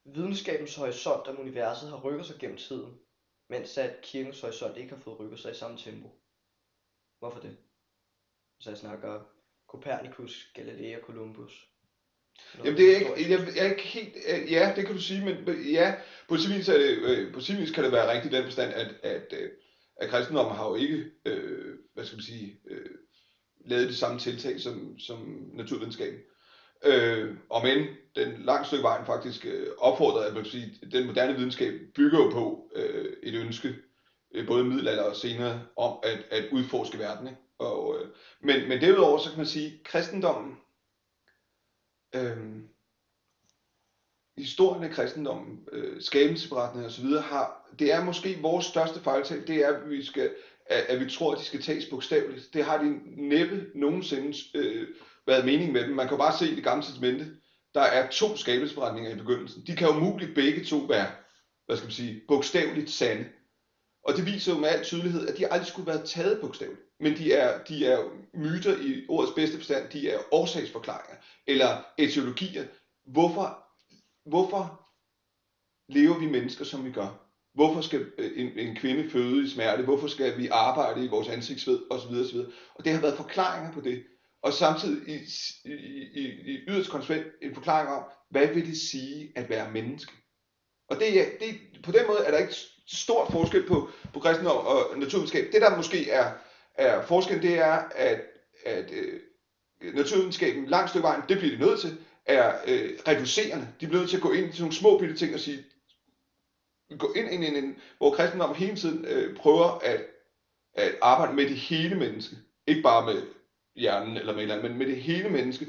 Videnskabens horisont om universet har rykket sig gennem tiden, mens at kirkens horisont ikke har fået rykket sig i samme tempo. Hvorfor det? Så jeg snakker Copernicus, Galilei og Columbus. Jamen det er ikke, jeg er ikke helt, ja det kan du sige, men ja, på sin vis, på sin vis kan det være rigtigt i den forstand, at kristendommen har jo ikke, hvad skal man sige, lavet de samme tiltag som naturvidenskaben. Og men den langt stykke vejen faktisk opfordrer, at man kan sige, den moderne videnskab bygger jo på et ønske, både middelalder og senere, om at udforske verden. Ikke? Men derudover så kan man sige, kristendommen, historien af kristendommen, skabelsesberetninger osv. Det er måske vores største fejltag, det er, at vi tror, at de skal tages bogstaveligt. Det har de næppe nogensinde været meningen med dem. Man kan jo bare se i Det Gamle Testamente, der er 2 skabelsesberetninger i begyndelsen. De kan jo muligt begge to være, hvad skal man sige, bogstaveligt sande. Og det viser jo med al tydelighed, at de aldrig skulle være taget bogstaveligt. Men de er myter i ordets bedste forstand, de er årsagsforklaringer, eller etiologier. Hvorfor lever vi mennesker, som vi gør? Hvorfor skal en kvinde føde i smerte? Hvorfor skal vi arbejde i vores ansigtsved? Osv. osv. Og det har været forklaringer på det. Og samtidig i yderst konsekvent en forklaring om, hvad vil det sige at være menneske? Og på den måde er der ikke stor forskel på kristendom og naturvidenskab. Det der måske er forskellen, det er, at naturvidenskaben langt stykke vejen, det bliver de nødt til, er reducerende. De bliver nødt til at gå ind i sådan nogle små bitte ting og sige, gå ind, hvor kristendommen hele tiden prøver at arbejde med det hele menneske. Ikke bare med hjernen eller med et eller andet, men med det hele menneske.